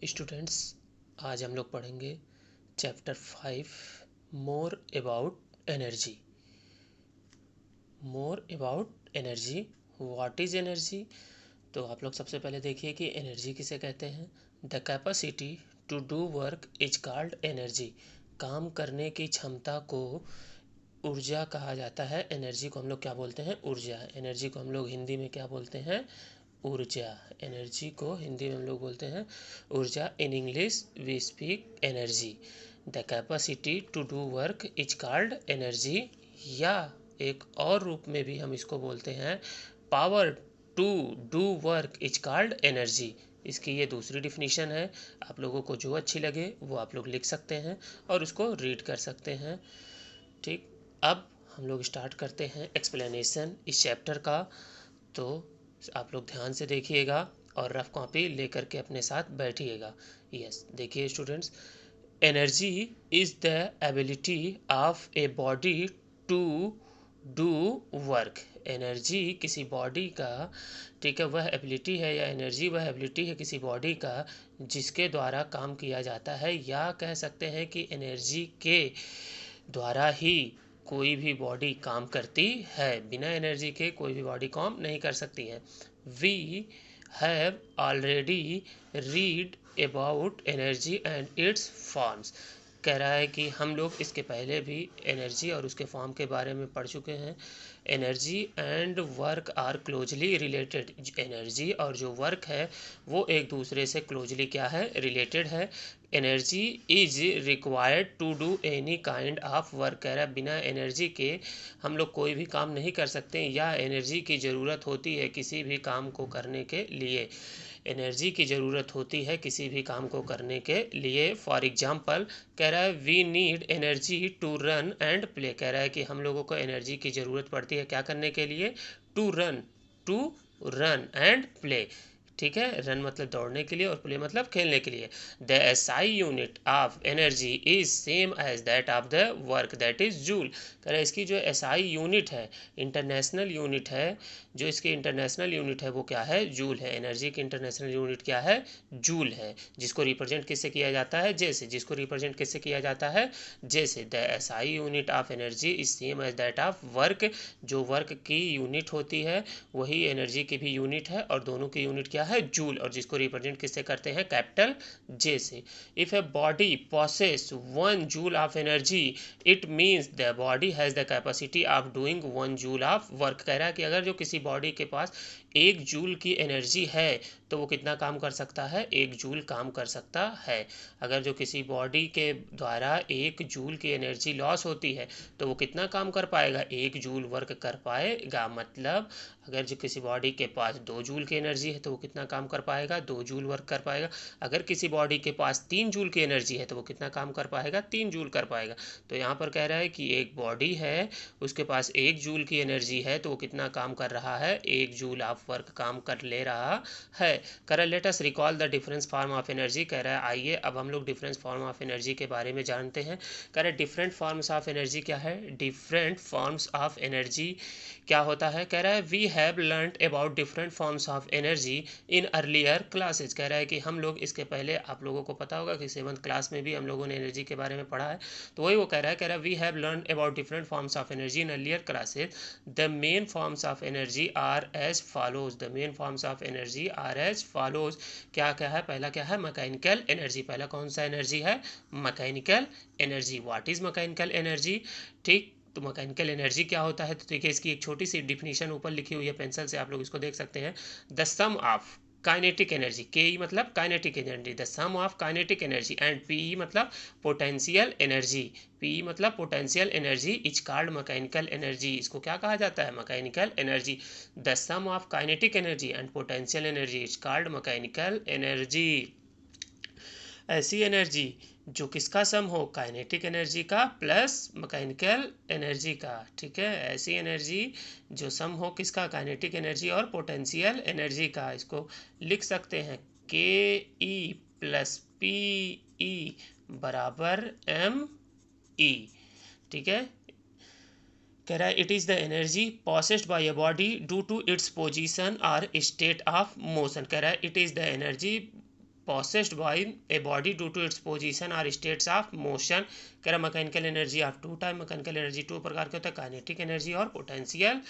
Students, आज हम लोग पढ़ेंगे chapter 5 more about energy. More about energy, what is energy. तो आप लोग सबसे पहले देखिए कि एनर्जी किसे कहते हैं। The capacity to do work is called energy. काम करने की क्षमता को ऊर्जा कहा जाता है। एनर्जी को हम लोग क्या बोलते हैं? ऊर्जा। एनर्जी को हम लोग हिंदी में क्या बोलते हैं? ऊर्जा। एनर्जी को हिंदी में हम लोग बोलते हैं ऊर्जा। In English we speak energy. The capacity to do work is called energy, या एक और रूप में भी हम इसको बोलते हैं power to do work is called energy. इसकी ये दूसरी डिफिनीशन है। आप लोगों को जो अच्छी लगे वो आप लोग लिख सकते हैं और उसको रीड कर सकते हैं। ठीक, अब हम लोग स्टार्ट करते हैं एक्सप्लेनेशन इस चैप्टर का। तो आप लोग ध्यान से देखिएगा और रफ कॉपी लेकर के अपने साथ बैठिएगा। यस, देखिए students, energy is the ability of a body to do work. Energy किसी बॉडी का, ठीक है, वह एबिलिटी है या एनर्जी वह एबिलिटी है किसी बॉडी का जिसके द्वारा काम किया जाता है, या कह सकते हैं कि एनर्जी के द्वारा ही कोई भी बॉडी काम करती है। बिना एनर्जी के कोई भी बॉडी काम नहीं कर सकती है। We have already read about energy and its forms. कह रहा है कि हम लोग इसके पहले भी एनर्जी और उसके फॉर्म के बारे में पढ़ चुके हैं। Energy and work are closely related. Energy और जो वर्क है वो एक दूसरे से क्लोजली क्या है? रिलेटेड है। Energy is required to do any kind of work. कह रहा है बिना एनर्जी के हम लोग कोई भी काम नहीं कर सकते, या एनर्जी की ज़रूरत होती है किसी भी काम को करने के लिए। एनर्जी की ज़रूरत होती है किसी भी काम को करने के लिए। फॉर एग्जाम्पल कह रहा है we need energy to run and play. कह रहा है कि हम लोगों को एनर्जी की ज़रूरत पड़ती है क्या करने के लिए? To run and play. ठीक है, रन मतलब दौड़ने के लिए और प्ले मतलब खेलने के लिए। The SI unit of energy is same as that of the work, that is joule. कह रहा है इसकी जो एसआई यूनिट है, इंटरनेशनल यूनिट है, जो इसकी इंटरनेशनल यूनिट है वो क्या है? जूल है। एनर्जी की इंटरनेशनल यूनिट क्या है? जूल है। जिसको रिप्रेजेंट किससे किया जाता है? जैसे। जिसको रिप्रेजेंट किससे किया जाता है? जैसे। The SI unit of energy is same as that of work. जो वर्क की यूनिट होती है वही एनर्जी की भी यूनिट है, और दोनों की यूनिट क्या है? जूल। और जिसको रिप्रेजेंट किससे करते हैं? कैपिटल जे से। If a body possess 1 joule of energy it means the body has the capacity of doing 1 joule of work. कह रहा है कि अगर जो किसी बॉडी के पास 1 जूल की एनर्जी है तो वो कितना काम कर सकता है? 1 जूल काम कर सकता है। अगर जो किसी बॉडी के द्वारा 1 जूल की एनर्जी लॉस होती है तो वो कितना काम कर पाएगा? 1 जूल वर्क कर पाएगा। मतलब अगर जो किसी बॉडी के पास 2 जूल की एनर्जी है तो वो कितना काम कर पाएगा? 2 जूल वर्क कर पाएगा। अगर किसी बॉडी के पास 3 जूल की एनर्जी है तो वो कितना काम कर पाएगा? 3 जूल कर पाएगा। तो यहाँ पर कह रहा है कि एक बॉडी है, उसके पास 1 जूल की एनर्जी है तो वो कितना काम कर रहा है? 1 जूल ऑफ वर्क काम कर ले रहा है। कह रहा है let us recall the difference form of energy. कह रहा है आइए अब हम लोग डिफरेंस फॉर्म ऑफ एनर्जी के बारे में जानते हैं। कह रहा है डिफरेंट फॉर्म्स ऑफ एनर्जी क्या है? डिफरेंट फॉर्म्स ऑफ एनर्जी क्या होता है? कह रहा है we have learned about different forms of energy in earlier classes. कह रहा है कि हम लोग इसके पहले, आप लोगों को पता होगा कि 7th क्लास में भी हम लोगों ने एनर्जी के बारे में पढ़ा है। तो वही वो कह रहा है, we have learn about different forms of energy in earlier classes. The main forms of energy are as follows. The main forms of energy are as follows. क्या क्या है? पहला क्या है? Mechanical energy. पहला कौन सा एनर्जी है? Mechanical energy. What is mechanical energy? ठीक, तो मैकेनिकल एनर्जी क्या होता है? तो देखिए इसकी एक छोटी सी डिफिनीशन ऊपर लिखी हुई है पेंसिल से, आप लोग इसको देख सकते हैं। The sum of kinetic energy, K E मतलब kinetic energy, the sum of kinetic energy and P E मतलब पोटेंशियल एनर्जी, पी ई मतलब potential energy is called mechanical energy. इसको क्या कहा जाता है? Mechanical energy. The sum of kinetic energy and potential energy is called mechanical energy. ऐसी energy जो किसका सम हो? काइनेटिक एनर्जी का प्लस मैकेनिकल एनर्जी का। ठीक है, ऐसी एनर्जी जो सम हो किसका? काइनेटिक एनर्जी और पोटेंशियल एनर्जी का। इसको लिख सकते हैं के ई प्लस पी ई बराबर एम ई। ठीक है, कह रहा है it is the energy possessed by a body due to its position और स्टेट ऑफ मोशन। कह रहा है it is the energy possessed by a body due to its position or states of motion। कह रहा mechanical energy of two type, mechanical energy two प्रकार के होता है, काइनेटिक एनर्जी और पोटेंशियल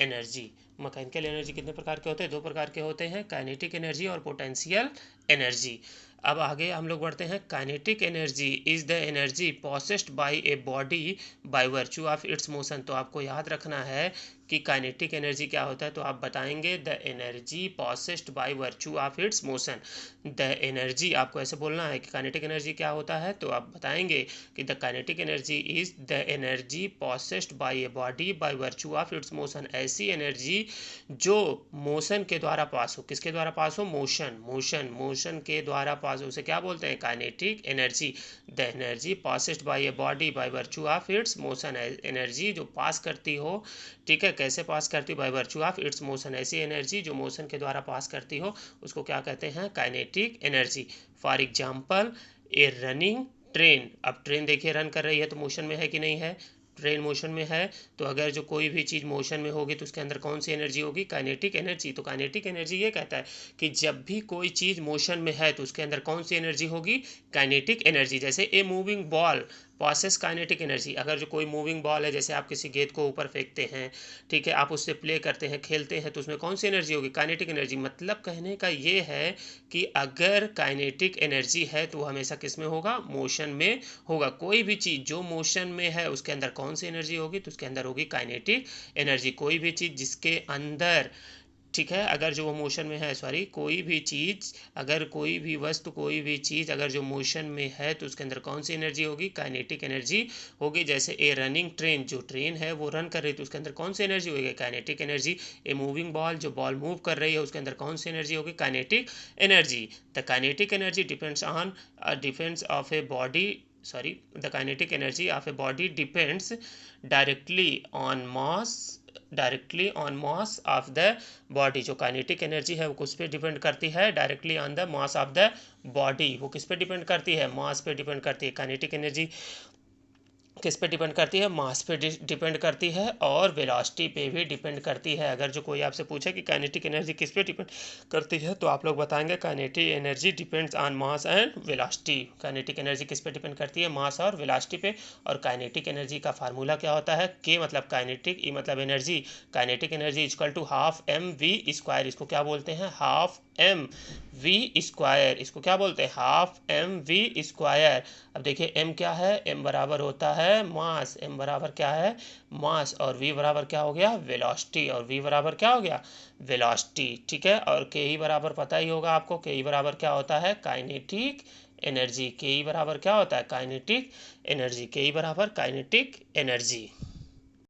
एनर्जी। मैकेनिकल एनर्जी कितने प्रकार के होते हैं? 2 प्रकार के होते हैं, काइनेटिक एनर्जी और पोटेंशियल एनर्जी। अब आगे हम लोग बढ़ते हैं। Kinetic energy is the energy possessed by a body by virtue of its motion. तो आपको याद रखना है कि काइनेटिक एनर्जी क्या होता है, तो आप बताएंगे the energy possessed by virtue of its motion. The energy, आपको ऐसे बोलना है कि काइनेटिक एनर्जी क्या होता है, तो आप बताएंगे कि the kinetic energy is the energy possessed by a body by virtue of its motion. ऐसी एनर्जी जो मोशन के द्वारा पास हो। किसके द्वारा पास हो? मोशन के द्वारा पास हो, उसे क्या बोलते हैं? Kinetic energy. The energy possessed by a body by virtue of its motion. Energy जो पास करती हो, ठीक है, कैसे पास करती हो? Bye virtue of its motion. ऐसी एनर्जी जो मोशन के द्वारा पास करती हो उसको क्या कहते हैं? Kinetic energy. For example A running train. अब ट्रेन देखिए रन कर रही है तो मोशन में है कि नहीं है? ट्रेन मोशन में है, तो अगर जो कोई भी चीज़ मोशन में होगी तो उसके अंदर कौन सी एनर्जी होगी? Kinetic energy. तो काइनेटिक एनर्जी ये कहता है कि जब भी कोई चीज़ मोशन में है तो उसके अंदर कौन सी एनर्जी होगी? Kinetic energy. जैसे a moving ball possess kinetic energy. अगर जो कोई मूविंग बॉल है, जैसे आप किसी गेंद को ऊपर फेंकते हैं, ठीक है, आप उससे प्ले करते हैं, खेलते हैं, तो उसमें कौन सी एनर्जी होगी? Kinetic energy. मतलब कहने का ये है कि अगर काइनेटिक एनर्जी है तो हमेशा किस में होगा? मोशन में होगा। कोई भी चीज़ जो मोशन में है उसके अंदर कौन सी एनर्जी होगी? तो उसके अंदर होगी काइनेटिक एनर्जी। कोई भी चीज़ जिसके अंदर, ठीक है, अगर जो वो मोशन में है, सॉरी, कोई भी चीज़, अगर कोई भी वस्तु, कोई भी चीज़ अगर जो मोशन में है तो उसके अंदर कौन सी एनर्जी होगी? काइनेटिक एनर्जी होगी। जैसे ए रनिंग ट्रेन, जो ट्रेन है वो रन कर रही है तो उसके अंदर कौन सी एनर्जी होगी? Kinetic energy. A moving ball, जो बॉल मूव कर रही है उसके अंदर कौन सी एनर्जी होगी? Kinetic energy. The kinetic energy depends on defence of a body, sorry, the kinetic energy of a body depends directly on mass, directly on mass of the body. जो kinetic energy है वो किस पे depend करती है? Directly on the mass of the body. वो किस पे डिपेंड करती है? मास पे डिपेंड करती है। काइनेटिक एनर्जी किस पे डिपेंड करती है? मास पे डिपेंड करती है और वेलोसिटी पे भी डिपेंड करती है। अगर जो कोई आपसे पूछे कि काइनेटिक एनर्जी किस पे डिपेंड करती है तो आप लोग बताएंगे kinetic energy depends on mass and velocity. Kinetic energy किस पे डिपेंड करती है? मास और वेलोसिटी पे। और काइनेटिक एनर्जी का फार्मूला क्या होता है? के मतलब काइनेटिक, ई मतलब energy. Kinetic energy equal to half M V square. इसको क्या बोलते हैं? Half M V square. इसको क्या बोलते हैं? Half M V square. अब देखिए एम क्या है? एम बराबर होता है मास। एम बराबर क्या है? मास। और वी बराबर क्या हो गया? वेलोसिटी। और वी बराबर क्या हो गया? वेलोसिटी। ठीक है, और के ई बराबर पता ही होगा आपको, के ई बराबर क्या होता है? Kinetic energy. के ई बराबर क्या होता है? Kinetic energy. के ई बराबर काइनेटिक एनर्जी।